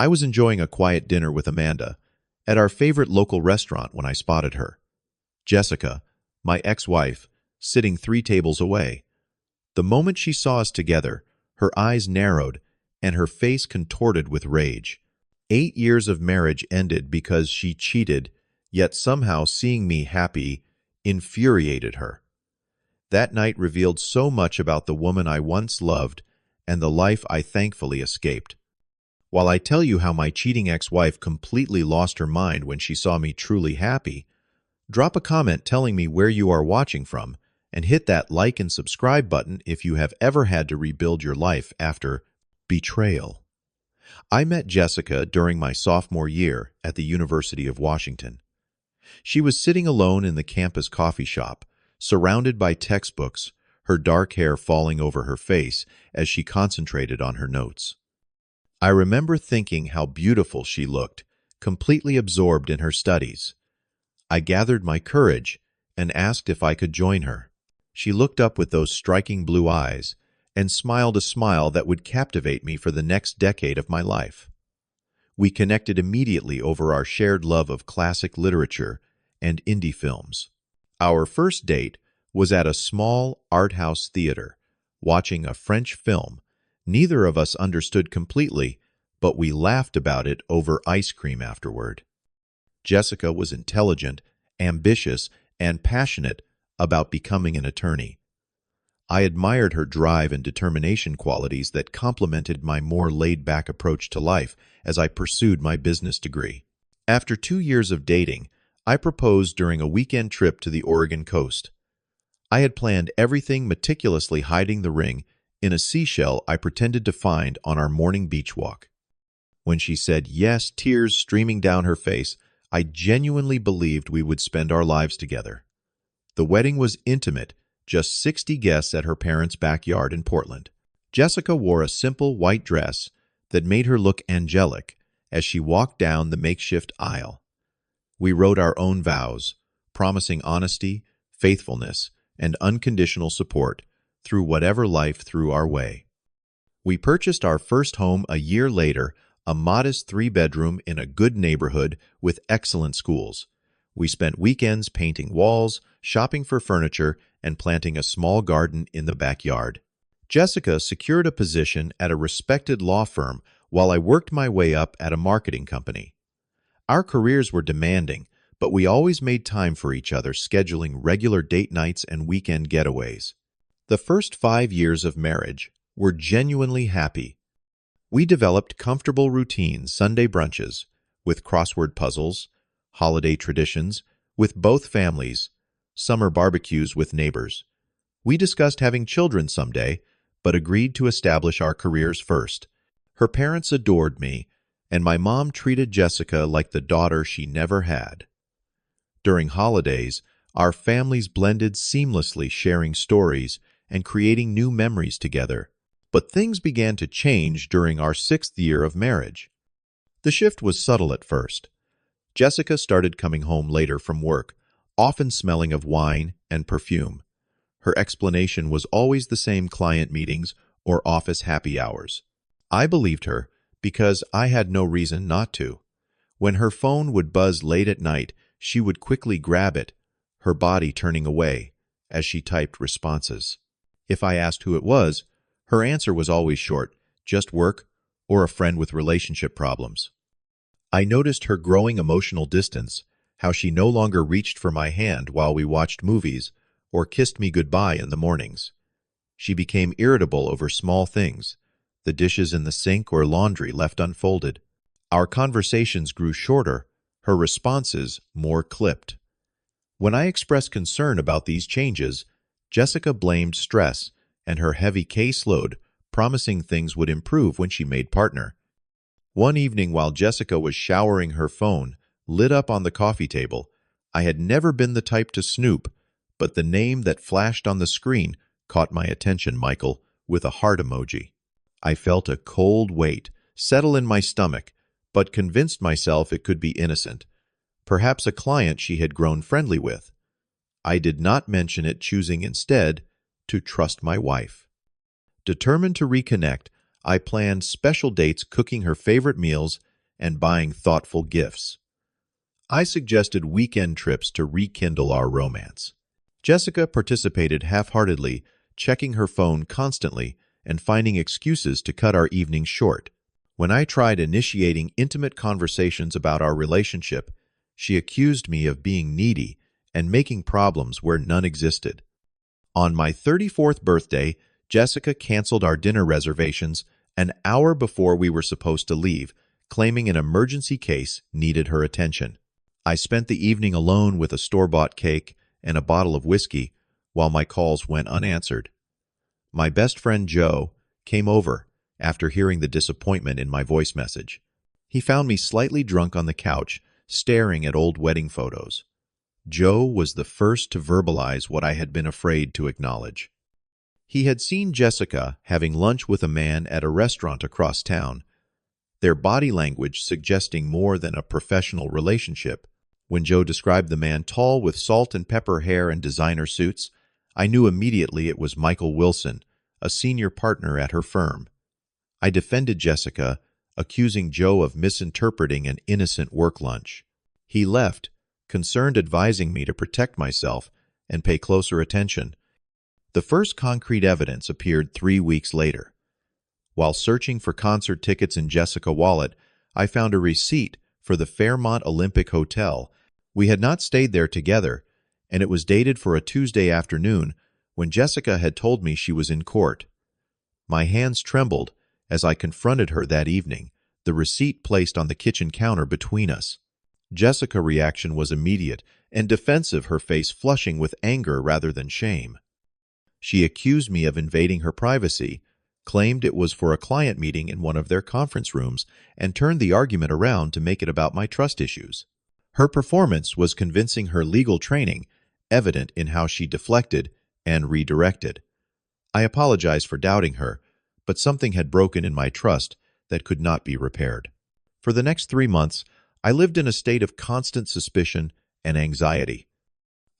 I was enjoying a quiet dinner with Amanda at our favorite local restaurant when I spotted her. Jessica, my ex-wife, sitting 3 tables away. The moment she saw us together, her eyes narrowed and her face contorted with rage. 8 years of marriage ended because she cheated, yet somehow seeing me happy infuriated her. That night revealed so much about the woman I once loved and the life I thankfully escaped. While I tell you how my cheating ex-wife completely lost her mind when she saw me truly happy, drop a comment telling me where you are watching from and hit that like and subscribe button if you have ever had to rebuild your life after betrayal. I met Jessica during my sophomore year at the University of Washington. She was sitting alone in the campus coffee shop, surrounded by textbooks, her dark hair falling over her face as she concentrated on her notes. I remember thinking how beautiful she looked, completely absorbed in her studies. I gathered my courage and asked if I could join her. She looked up with those striking blue eyes and smiled a smile that would captivate me for the next decade of my life. We connected immediately over our shared love of classic literature and indie films. Our first date was at a small art house theater, watching a French film. Neither of us understood completely, but we laughed about it over ice cream afterward. Jessica was intelligent, ambitious, and passionate about becoming an attorney. I admired her drive and determination, qualities that complemented my more laid-back approach to life as I pursued my business degree. After 2 years of dating, I proposed during a weekend trip to the Oregon coast. I had planned everything, meticulously hiding the ring in a seashell I pretended to find on our morning beach walk. When she said yes, tears streaming down her face, I genuinely believed we would spend our lives together. The wedding was intimate, just 60 guests at her parents' backyard in Portland. Jessica wore a simple white dress that made her look angelic as she walked down the makeshift aisle. We wrote our own vows, promising honesty, faithfulness, and unconditional support through whatever life threw our way. We purchased our first home a year later, a modest 3-bedroom in a good neighborhood with excellent schools. We spent weekends painting walls, shopping for furniture, and planting a small garden in the backyard. Jessica secured a position at a respected law firm while I worked my way up at a marketing company. Our careers were demanding, but we always made time for each other, scheduling regular date nights and weekend getaways. The first 5 years of marriage were genuinely happy. We developed comfortable routines, Sunday brunches with crossword puzzles, holiday traditions with both families, summer barbecues with neighbors. We discussed having children someday, but agreed to establish our careers first. Her parents adored me, and my mom treated Jessica like the daughter she never had. During holidays, our families blended seamlessly, sharing stories and creating new memories together. But things began to change during our 6th year of marriage. The shift was subtle at first. Jessica started coming home later from work, often smelling of wine and perfume. Her explanation was always the same: client meetings or office happy hours. I believed her because I had no reason not to. When her phone would buzz late at night, she would quickly grab it, her body turning away as she typed responses. If I asked who it was, her answer was always short: just work or a friend with relationship problems. I noticed her growing emotional distance, how she no longer reached for my hand while we watched movies or kissed me goodbye in the mornings. She became irritable over small things, the dishes in the sink or laundry left unfolded. Our conversations grew shorter, her responses more clipped. When I expressed concern about these changes, Jessica blamed stress and her heavy caseload, promising things would improve when she made partner. One evening while Jessica was showering, her phone lit up on the coffee table. I had never been the type to snoop, but the name that flashed on the screen caught my attention: Michael, with a heart emoji. I felt a cold weight settle in my stomach, but convinced myself it could be innocent. Perhaps a client she had grown friendly with. I did not mention it, choosing instead to trust my wife. Determined to reconnect, I planned special dates, cooking her favorite meals and buying thoughtful gifts. I suggested weekend trips to rekindle our romance. Jessica participated half-heartedly, checking her phone constantly and finding excuses to cut our evenings short. When I tried initiating intimate conversations about our relationship, she accused me of being needy and making problems where none existed. On my 34th birthday, Jessica canceled our dinner reservations an hour before we were supposed to leave, claiming an emergency case needed her attention. I spent the evening alone with a store-bought cake and a bottle of whiskey while my calls went unanswered. My best friend Joe came over after hearing the disappointment in my voice message. He found me slightly drunk on the couch, staring at old wedding photos. Joe was the first to verbalize what I had been afraid to acknowledge. He had seen Jessica having lunch with a man at a restaurant across town, their body language suggesting more than a professional relationship. When Joe described the man tall with salt and pepper hair and designer suits, I knew immediately it was Michael Wilson, a senior partner at her firm. I defended Jessica, accusing Joe of misinterpreting an innocent work lunch. He left, concerned, advising me to protect myself and pay closer attention. The first concrete evidence appeared 3 weeks later. While searching for concert tickets in Jessica's wallet, I found a receipt for the Fairmont Olympic Hotel. We had not stayed there together, and it was dated for a Tuesday afternoon when Jessica had told me she was in court. My hands trembled as I confronted her that evening, the receipt placed on the kitchen counter between us. Jessica's reaction was immediate and defensive, her face flushing with anger rather than shame. She accused me of invading her privacy, claimed it was for a client meeting in one of their conference rooms, and turned the argument around to make it about my trust issues. Her performance was convincing, her legal training evident in how she deflected and redirected. I apologized for doubting her, but something had broken in my trust that could not be repaired. For the next 3 months, I lived in a state of constant suspicion and anxiety.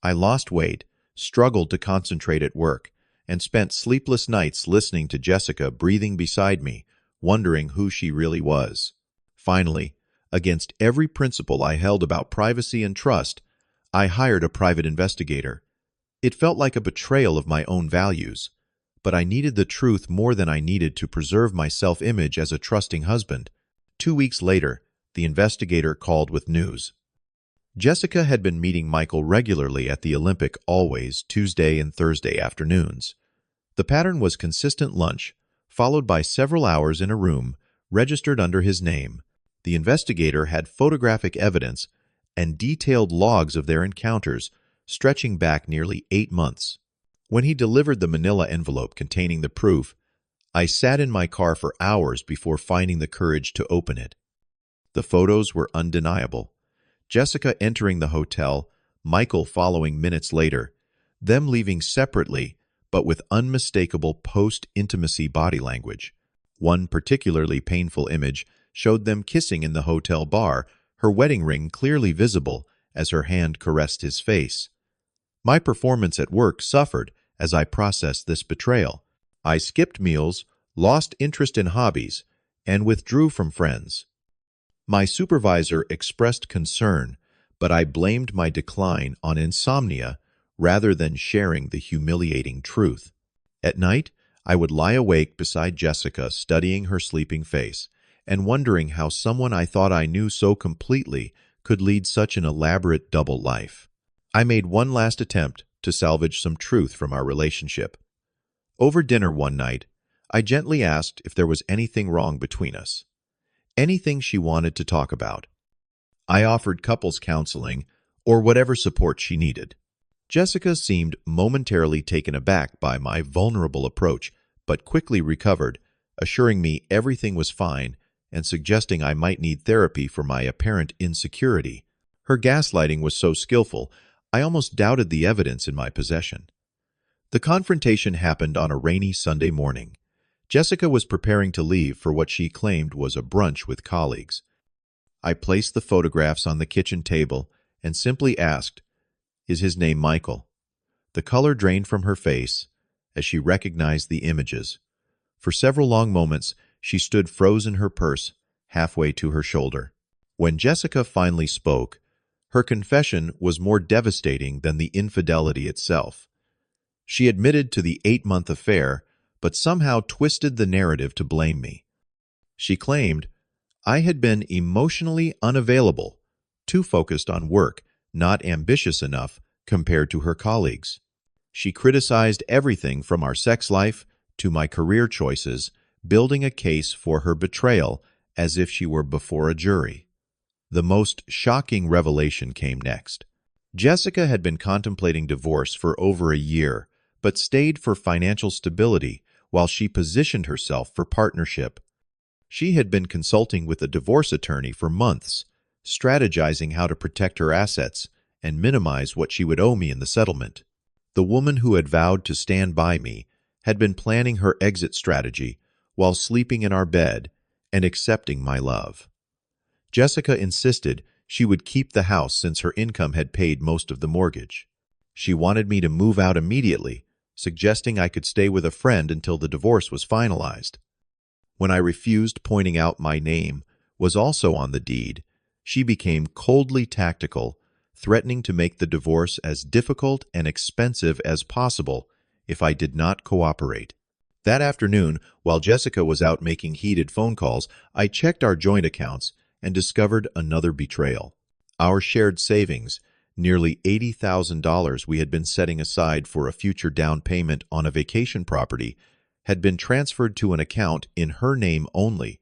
I lost weight, struggled to concentrate at work, and spent sleepless nights listening to Jessica breathing beside me, wondering who she really was. Finally, against every principle I held about privacy and trust, I hired a private investigator. It felt like a betrayal of my own values, but I needed the truth more than I needed to preserve my self-image as a trusting husband. 2 weeks later, the investigator called with news. Jessica had been meeting Michael regularly at the Olympic, always Tuesday and Thursday afternoons. The pattern was consistent lunch, followed by several hours in a room registered under his name. The investigator had photographic evidence and detailed logs of their encounters, stretching back nearly 8 months. When he delivered the manila envelope containing the proof, I sat in my car for hours before finding the courage to open it. The photos were undeniable. Jessica entering the hotel, Michael following minutes later, them leaving separately but with unmistakable post-intimacy body language. One particularly painful image showed them kissing in the hotel bar, her wedding ring clearly visible as her hand caressed his face. My performance at work suffered as I processed this betrayal. I skipped meals, lost interest in hobbies, and withdrew from friends. My supervisor expressed concern, but I blamed my decline on insomnia rather than sharing the humiliating truth. At night, I would lie awake beside Jessica, studying her sleeping face, and wondering how someone I thought I knew so completely could lead such an elaborate double life. I made one last attempt to salvage some truth from our relationship. Over dinner one night, I gently asked if there was anything wrong between us. Anything she wanted to talk about. I offered couples counseling or whatever support she needed. Jessica seemed momentarily taken aback by my vulnerable approach, but quickly recovered, assuring me everything was fine and suggesting I might need therapy for my apparent insecurity. Her gaslighting was so skillful, I almost doubted the evidence in my possession. The confrontation happened on a rainy Sunday morning. Jessica was preparing to leave for what she claimed was a brunch with colleagues. I placed the photographs on the kitchen table and simply asked, "Is his name Michael?" The color drained from her face as she recognized the images. For several long moments, she stood frozen, her purse halfway to her shoulder. When Jessica finally spoke, her confession was more devastating than the infidelity itself. She admitted to the 8-month affair, but somehow twisted the narrative to blame me. She claimed I had been emotionally unavailable, too focused on work, not ambitious enough compared to her colleagues. She criticized everything from our sex life to my career choices, building a case for her betrayal as if she were before a jury. The most shocking revelation came next. Jessica had been contemplating divorce for over a year, but stayed for financial stability while she positioned herself for partnership. She had been consulting with a divorce attorney for months, strategizing how to protect her assets and minimize what she would owe me in the settlement. The woman who had vowed to stand by me had been planning her exit strategy while sleeping in our bed and accepting my love. Jessica insisted she would keep the house since her income had paid most of the mortgage. She wanted me to move out immediately, suggesting I could stay with a friend until the divorce was finalized. When I refused, pointing out my name was also on the deed, she became coldly tactical, threatening to make the divorce as difficult and expensive as possible if I did not cooperate. That afternoon, while Jessica was out making heated phone calls, I checked our joint accounts and discovered another betrayal. Our shared savings, nearly $80,000 we had been setting aside for a future down payment on a vacation property, had been transferred to an account in her name only.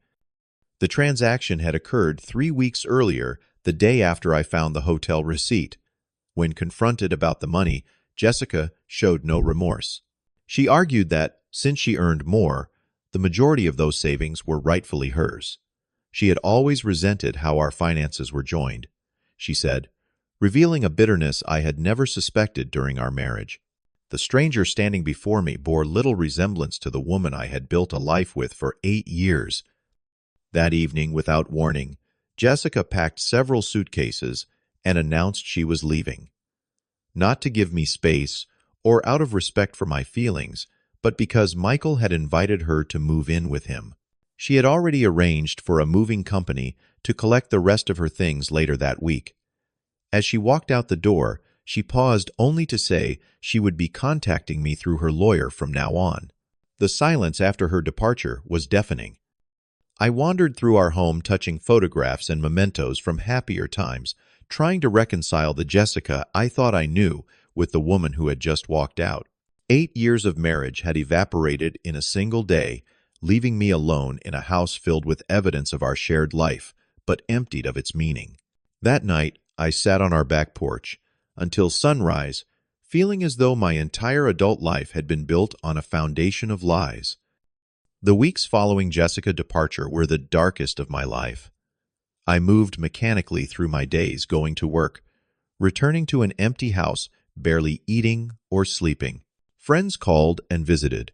The transaction had occurred 3 weeks earlier, the day after I found the hotel receipt. When confronted about the money, Jessica showed no remorse. She argued that, since she earned more, the majority of those savings were rightfully hers. She had always resented how our finances were joined, she said, revealing a bitterness I had never suspected during our marriage. The stranger standing before me bore little resemblance to the woman I had built a life with for 8 years. That evening, without warning, Jessica packed several suitcases and announced she was leaving. Not to give me space or out of respect for my feelings, but because Michael had invited her to move in with him. She had already arranged for a moving company to collect the rest of her things later that week. As she walked out the door, she paused only to say she would be contacting me through her lawyer from now on. The silence after her departure was deafening. I wandered through our home touching photographs and mementos from happier times, trying to reconcile the Jessica I thought I knew with the woman who had just walked out. 8 years of marriage had evaporated in a single day, leaving me alone in a house filled with evidence of our shared life, but emptied of its meaning. That night, I sat on our back porch until sunrise, feeling as though my entire adult life had been built on a foundation of lies. The weeks following Jessica's departure were the darkest of my life. I moved mechanically through my days going to work, returning to an empty house, barely eating or sleeping. Friends called and visited,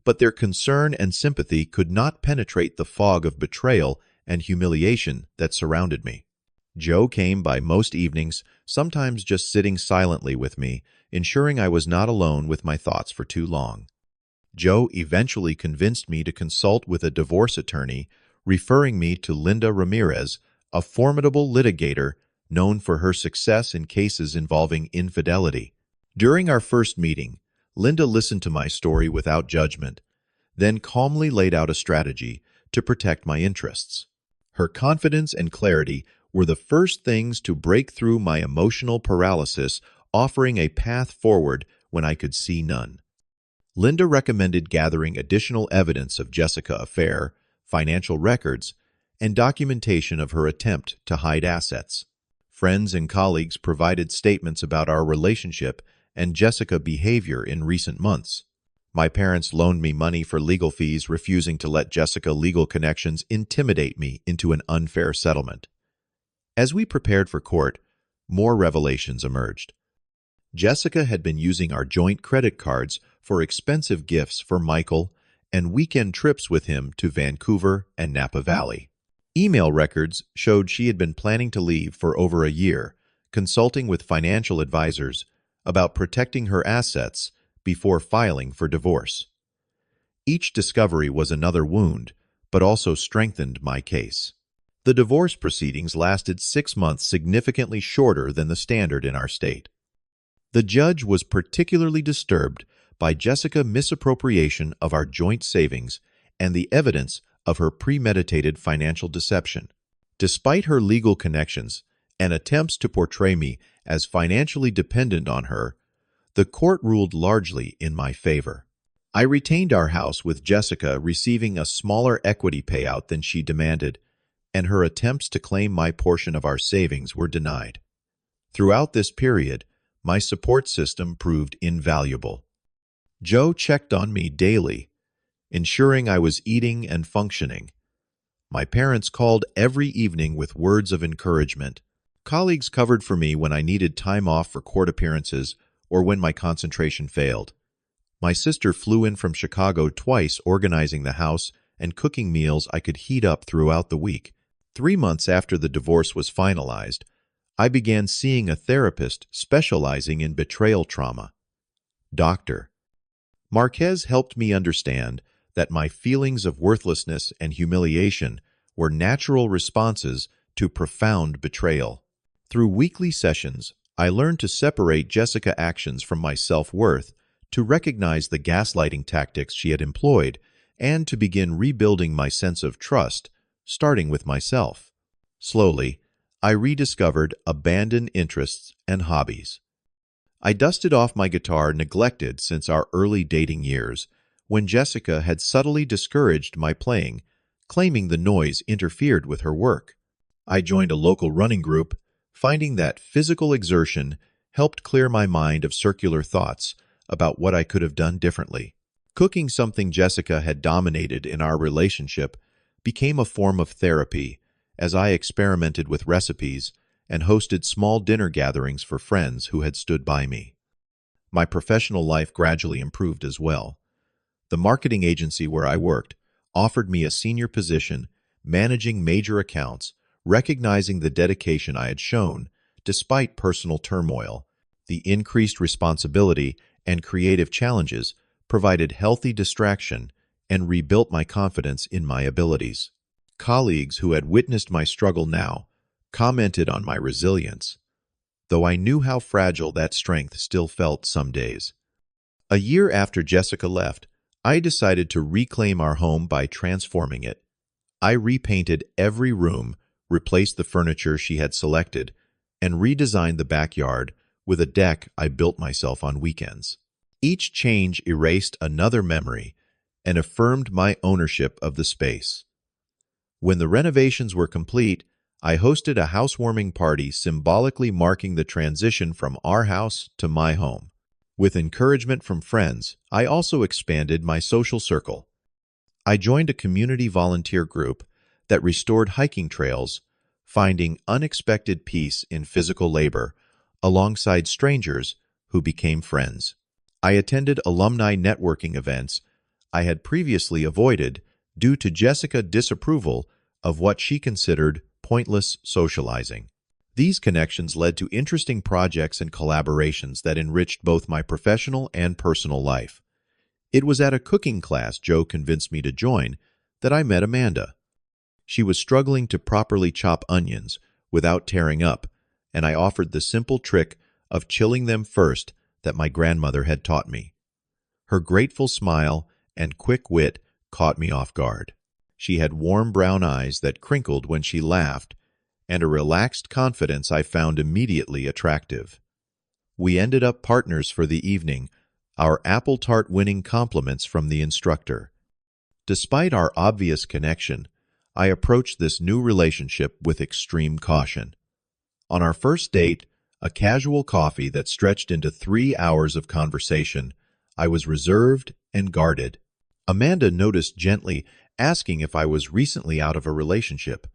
but their concern and sympathy could not penetrate the fog of betrayal and humiliation that surrounded me. Joe came by most evenings, sometimes just sitting silently with me, ensuring I was not alone with my thoughts for too long. Joe eventually convinced me to consult with a divorce attorney, referring me to Linda Ramirez, a formidable litigator known for her success in cases involving infidelity. During our first meeting, Linda listened to my story without judgment, then calmly laid out a strategy to protect my interests. Her confidence and clarity were the first things to break through my emotional paralysis, offering a path forward when I could see none. Linda recommended gathering additional evidence of Jessica's affair, financial records, and documentation of her attempt to hide assets. Friends and colleagues provided statements about our relationship and Jessica's behavior in recent months. My parents loaned me money for legal fees, refusing to let Jessica's legal connections intimidate me into an unfair settlement. As we prepared for court, more revelations emerged. Jessica had been using our joint credit cards for expensive gifts for Michael and weekend trips with him to Vancouver and Napa Valley. Email records showed she had been planning to leave for over a year, consulting with financial advisors about protecting her assets before filing for divorce. Each discovery was another wound, but also strengthened my case. The divorce proceedings lasted 6 months, significantly shorter than the standard in our state. The judge was particularly disturbed by Jessica's misappropriation of our joint savings and the evidence of her premeditated financial deception. Despite her legal connections and attempts to portray me as financially dependent on her, the court ruled largely in my favor. I retained our house, with Jessica receiving a smaller equity payout than she demanded, and her attempts to claim my portion of our savings were denied. Throughout this period, my support system proved invaluable. Joe checked on me daily, ensuring I was eating and functioning. My parents called every evening with words of encouragement. Colleagues covered for me when I needed time off for court appearances or when my concentration failed. My sister flew in from Chicago twice, organizing the house and cooking meals I could heat up throughout the week. 3 months after the divorce was finalized, I began seeing a therapist specializing in betrayal trauma. Dr. Marquez helped me understand that my feelings of worthlessness and humiliation were natural responses to profound betrayal. Through weekly sessions, I learned to separate Jessica's actions from my self-worth, to recognize the gaslighting tactics she had employed, and to begin rebuilding my sense of trust, starting with myself. Slowly, I rediscovered abandoned interests and hobbies. I dusted off my guitar, neglected since our early dating years, when Jessica had subtly discouraged my playing, claiming the noise interfered with her work. I joined a local running group, finding that physical exertion helped clear my mind of circular thoughts about what I could have done differently. Cooking, something Jessica had dominated in our relationship, became a form of therapy as I experimented with recipes and hosted small dinner gatherings for friends who had stood by me. My professional life gradually improved as well. The marketing agency where I worked offered me a senior position, managing major accounts, recognizing the dedication I had shown despite personal turmoil. The increased responsibility and creative challenges provided healthy distraction and rebuilt my confidence in my abilities. Colleagues who had witnessed my struggle now commented on my resilience, though I knew how fragile that strength still felt some days. A year after Jessica left, I decided to reclaim our home by transforming it. I repainted every room, replaced the furniture she had selected, and redesigned the backyard with a deck I built myself on weekends. Each change erased another memory and affirmed my ownership of the space. When the renovations were complete, I hosted a housewarming party, symbolically marking the transition from our house to my home. With encouragement from friends, I also expanded my social circle. I joined a community volunteer group that restored hiking trails, finding unexpected peace in physical labor, alongside strangers who became friends. I attended alumni networking events I had previously avoided due to Jessica's disapproval of what she considered pointless socializing. These connections led to interesting projects and collaborations that enriched both my professional and personal life. It was at a cooking class Joe convinced me to join that I met Amanda. She was struggling to properly chop onions without tearing up, and I offered the simple trick of chilling them first that my grandmother had taught me. Her grateful smile and quick wit caught me off guard. She had warm brown eyes that crinkled when she laughed, and a relaxed confidence I found immediately attractive. We ended up partners for the evening, our apple tart winning compliments from the instructor. Despite our obvious connection, I approached this new relationship with extreme caution. On our first date, a casual coffee that stretched into 3 hours of conversation, I was reserved and guarded. Amanda noticed gently, asking if I was recently out of a relationship.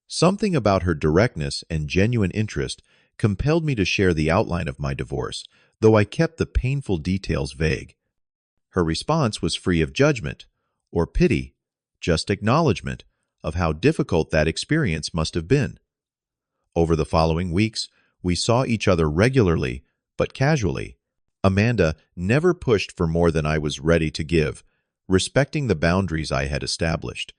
Something about her directness and genuine interest compelled me to share the outline of my divorce, though I kept the painful details vague. Her response was free of judgment or pity, just acknowledgement of how difficult that experience must have been. Over the following weeks, we saw each other regularly, but casually. Amanda never pushed for more than I was ready to give, respecting the boundaries I had established.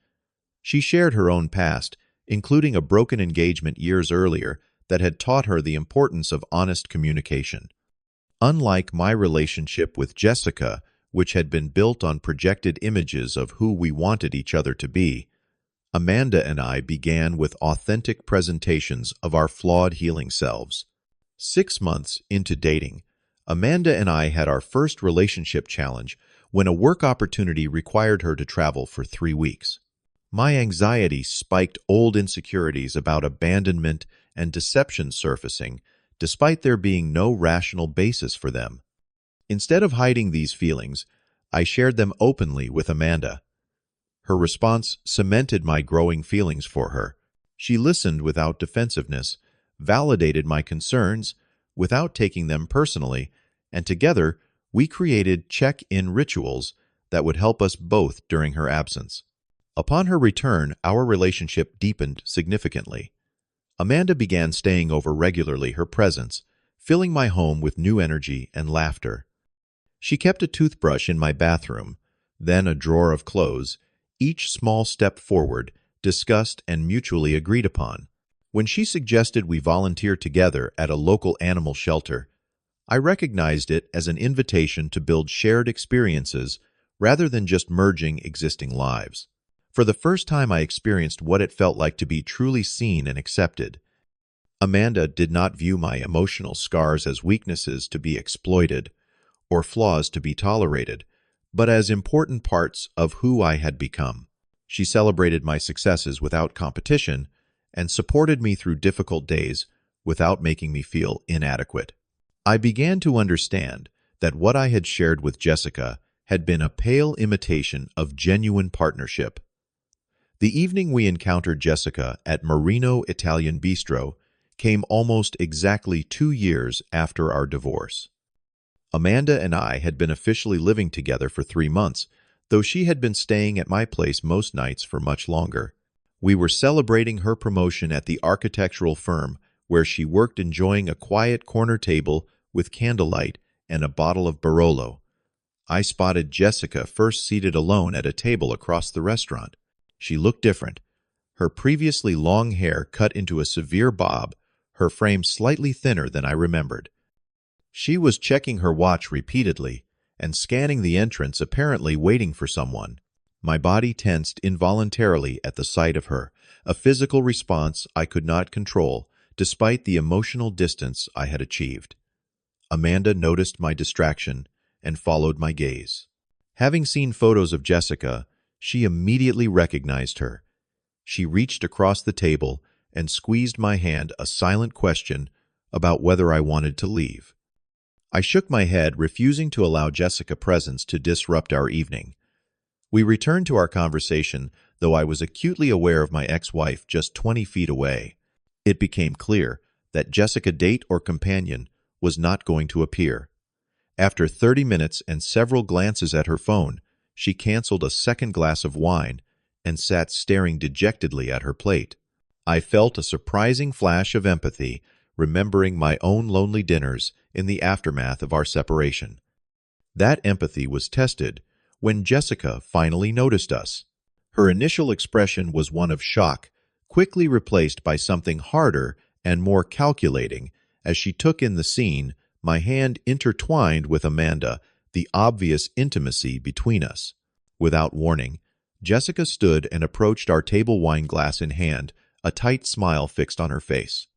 She shared her own past, including a broken engagement years earlier that had taught her the importance of honest communication. Unlike my relationship with Jessica, which had been built on projected images of who we wanted each other to be, Amanda and I began with authentic presentations of our flawed healing selves. 6 months into dating, Amanda and I had our first relationship challenge when a work opportunity required her to travel for 3 weeks. My anxiety spiked old insecurities about abandonment and deception surfacing, despite there being no rational basis for them. Instead of hiding these feelings, I shared them openly with Amanda. Her response cemented my growing feelings for her. She listened without defensiveness, validated my concerns without taking them personally, and together we created check-in rituals that would help us both during her absence. Upon her return, our relationship deepened significantly. Amanda began staying over regularly, her presence filling my home with new energy and laughter. She kept a toothbrush in my bathroom, then a drawer of clothes, each small step forward, discussed and mutually agreed upon. When she suggested we volunteer together at a local animal shelter, I recognized it as an invitation to build shared experiences rather than just merging existing lives. For the first time, I experienced what it felt like to be truly seen and accepted. Amanda did not view my emotional scars as weaknesses to be exploited or flaws to be tolerated, but as important parts of who I had become. She celebrated my successes without competition and supported me through difficult days without making me feel inadequate. I began to understand that what I had shared with Jessica had been a pale imitation of genuine partnership. The evening we encountered Jessica at Marino Italian Bistro came almost exactly 2 years after our divorce. Amanda and I had been officially living together for 3 months, though she had been staying at my place most nights for much longer. We were celebrating her promotion at the architectural firm where she worked, enjoying a quiet corner table with candlelight and a bottle of Barolo. I spotted Jessica first seated alone at a table across the restaurant. She looked different. Her previously long hair cut into a severe bob, her frame slightly thinner than I remembered. She was checking her watch repeatedly and scanning the entrance, apparently waiting for someone. My body tensed involuntarily at the sight of her, a physical response I could not control, despite the emotional distance I had achieved. Amanda noticed my distraction and followed my gaze. Having seen photos of Jessica, she immediately recognized her. She reached across the table and squeezed my hand, a silent question about whether I wanted to leave. I shook my head, refusing to allow Jessica's presence to disrupt our evening. We returned to our conversation, though I was acutely aware of my ex-wife just 20 feet away. It became clear that Jessica's date or companion was not going to appear. After 30 minutes and several glances at her phone, she canceled a second glass of wine and sat staring dejectedly at her plate. I felt a surprising flash of empathy, remembering my own lonely dinners in the aftermath of our separation. That empathy was tested when Jessica finally noticed us. Her initial expression was one of shock, quickly replaced by something harder and more calculating as she took in the scene, my hand intertwined with Amanda, the obvious intimacy between us. Without warning, Jessica stood and approached our table, wine glass in hand, a tight smile fixed on her face.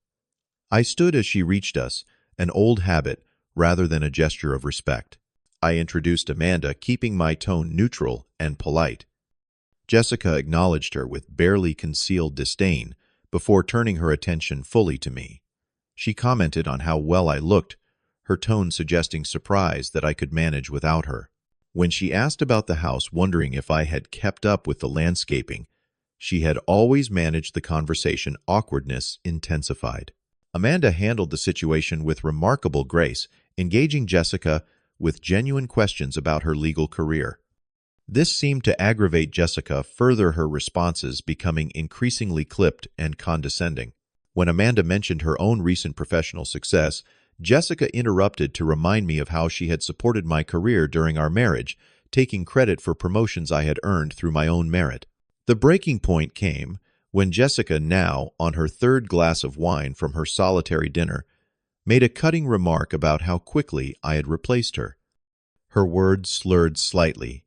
I stood as she reached us, an old habit rather than a gesture of respect. I introduced Amanda, keeping my tone neutral and polite. Jessica acknowledged her with barely concealed disdain before turning her attention fully to me. She commented on how well I looked, her tone suggesting surprise that I could manage without her. When she asked about the house, wondering if I had kept up with the landscaping, she had always managed the conversation. Awkwardness intensified. Amanda handled the situation with remarkable grace, engaging Jessica with genuine questions about her legal career. This seemed to aggravate Jessica further, her responses becoming increasingly clipped and condescending. When Amanda mentioned her own recent professional success, Jessica interrupted to remind me of how she had supported my career during our marriage, taking credit for promotions I had earned through my own merit. The breaking point came When Jessica, now on her third glass of wine from her solitary dinner, made a cutting remark about how quickly I had replaced her. Her words slurred slightly,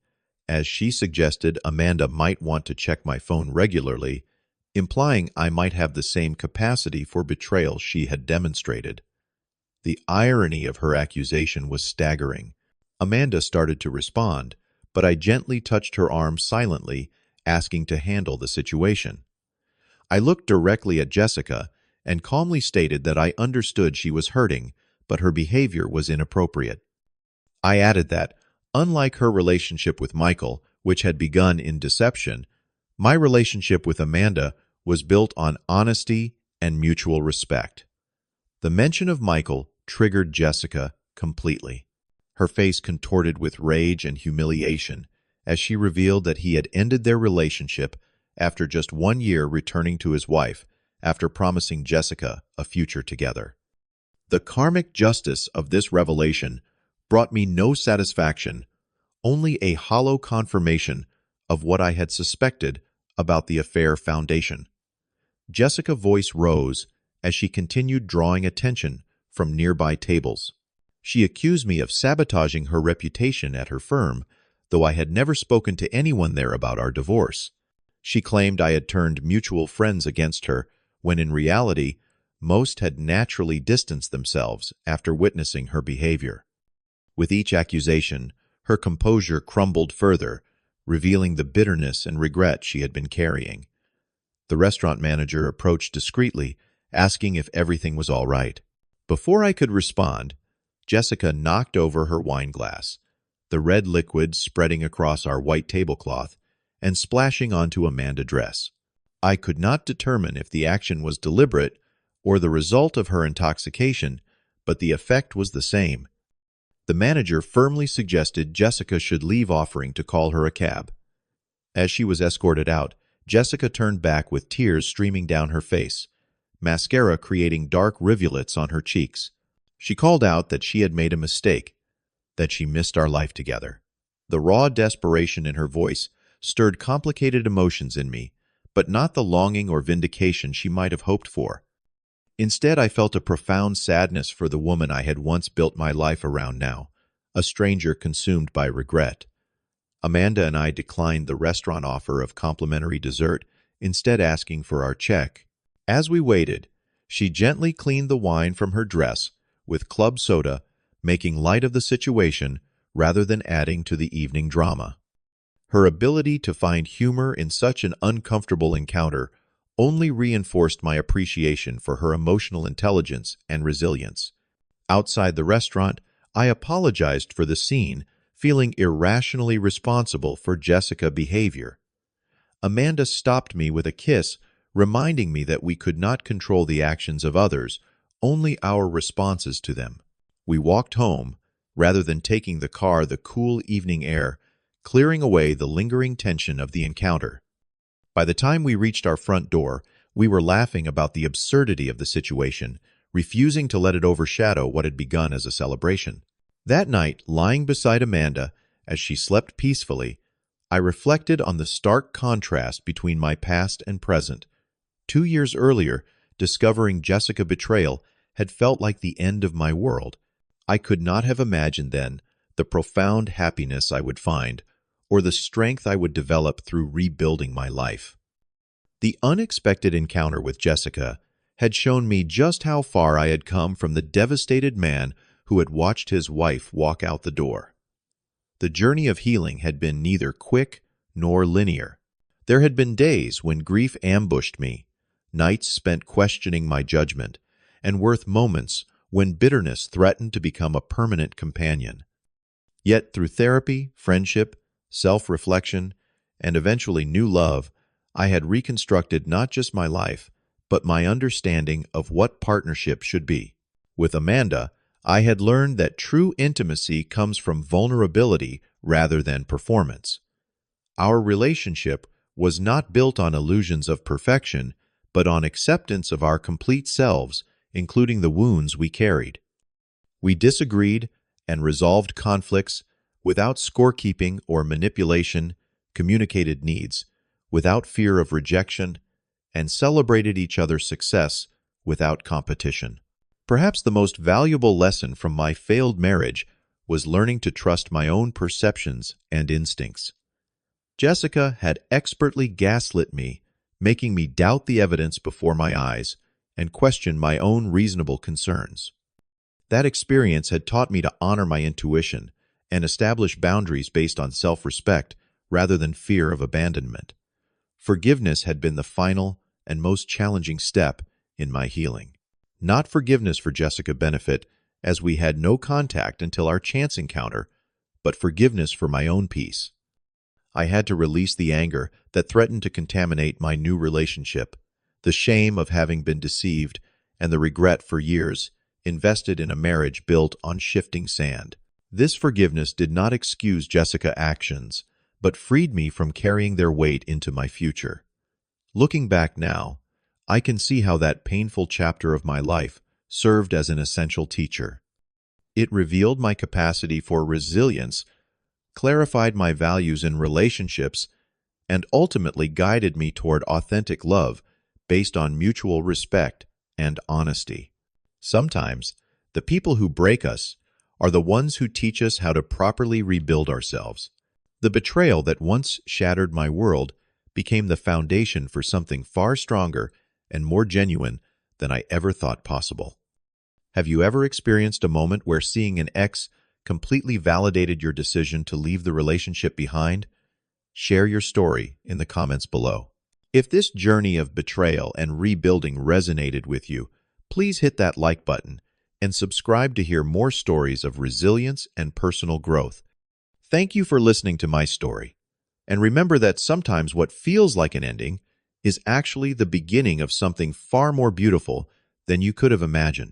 as she suggested Amanda might want to check my phone regularly, implying I might have the same capacity for betrayal she had demonstrated. The irony of her accusation was staggering. Amanda started to respond, but I gently touched her arm silently, asking to handle the situation. I looked directly at Jessica and calmly stated that I understood she was hurting, but her behavior was inappropriate. I added that, unlike her relationship with Michael, which had begun in deception, my relationship with Amanda was built on honesty and mutual respect. The mention of Michael triggered Jessica completely. Her face contorted with rage and humiliation as she revealed that he had ended their relationship after just 1 year returning to his wife after promising Jessica a future together. The karmic justice of this revelation brought me no satisfaction, only a hollow confirmation of what I had suspected about the affair foundation. Jessica's voice rose as she continued drawing attention from nearby tables. She accused me of sabotaging her reputation at her firm, though I had never spoken to anyone there about our divorce. She claimed I had turned mutual friends against her, when in reality, most had naturally distanced themselves after witnessing her behavior. With each accusation, her composure crumbled further, revealing the bitterness and regret she had been carrying. The restaurant manager approached discreetly, asking if everything was all right. Before I could respond, Jessica knocked over her wine glass, the red liquid spreading across our white tablecloth and splashing onto Amanda's dress. I could not determine if the action was deliberate or the result of her intoxication, but the effect was the same. The manager firmly suggested Jessica should leave, offering to call her a cab. As she was escorted out, Jessica turned back with tears streaming down her face, mascara creating dark rivulets on her cheeks. She called out that she had made a mistake, that she missed our life together. The raw desperation in her voice stirred complicated emotions in me, but not the longing or vindication she might have hoped for. Instead, I felt a profound sadness for the woman I had once built my life around now, a stranger consumed by regret. Amanda and I declined the restaurant offer of complimentary dessert, instead asking for our check. As we waited, she gently cleaned the wine from her dress with club soda, making light of the situation rather than adding to the evening drama. Her ability to find humor in such an uncomfortable encounter only reinforced my appreciation for her emotional intelligence and resilience. Outside the restaurant, I apologized for the scene, feeling irrationally responsible for Jessica's behavior. Amanda stopped me with a kiss, reminding me that we could not control the actions of others, only our responses to them. We walked home, rather than taking the car the cool evening air, clearing away the lingering tension of the encounter. By the time we reached our front door, we were laughing about the absurdity of the situation, refusing to let it overshadow what had begun as a celebration. That night, lying beside Amanda, as she slept peacefully, I reflected on the stark contrast between my past and present. 2 years earlier, discovering Jessica's betrayal had felt like the end of my world. I could not have imagined then the profound happiness I would find, or the strength I would develop through rebuilding my life. The unexpected encounter with Jessica had shown me just how far I had come from the devastated man who had watched his wife walk out the door. The journey of healing had been neither quick nor linear. There had been days when grief ambushed me, nights spent questioning my judgment, and moments when bitterness threatened to become a permanent companion. Yet through therapy, friendship, self-reflection, and eventually new love, I had reconstructed not just my life, but my understanding of what partnership should be. With Amanda, I had learned that true intimacy comes from vulnerability rather than performance. Our relationship was not built on illusions of perfection, but on acceptance of our complete selves, including the wounds we carried. We disagreed and resolved conflicts without scorekeeping or manipulation, communicated needs, without fear of rejection, and celebrated each other's success without competition. Perhaps the most valuable lesson from my failed marriage was learning to trust my own perceptions and instincts. Jessica had expertly gaslit me, making me doubt the evidence before my eyes and question my own reasonable concerns. That experience had taught me to honor my intuition and establish boundaries based on self-respect rather than fear of abandonment. Forgiveness had been the final and most challenging step in my healing. Not forgiveness for Jessica's benefit, as we had no contact until our chance encounter, but forgiveness for my own peace. I had to release the anger that threatened to contaminate my new relationship, the shame of having been deceived, and the regret for years invested in a marriage built on shifting sand. This forgiveness did not excuse Jessica's actions, but freed me from carrying their weight into my future. Looking back now, I can see how that painful chapter of my life served as an essential teacher. It revealed my capacity for resilience, clarified my values in relationships, and ultimately guided me toward authentic love based on mutual respect and honesty. Sometimes, the people who break us are the ones who teach us how to properly rebuild ourselves. The betrayal that once shattered my world became the foundation for something far stronger and more genuine than I ever thought possible. Have you ever experienced a moment where seeing an ex completely validated your decision to leave the relationship behind? Share your story in the comments below. If this journey of betrayal and rebuilding resonated with you, please hit that like button and subscribe to hear more stories of resilience and personal growth. Thank you for listening to my story. And remember that sometimes what feels like an ending is actually the beginning of something far more beautiful than you could have imagined.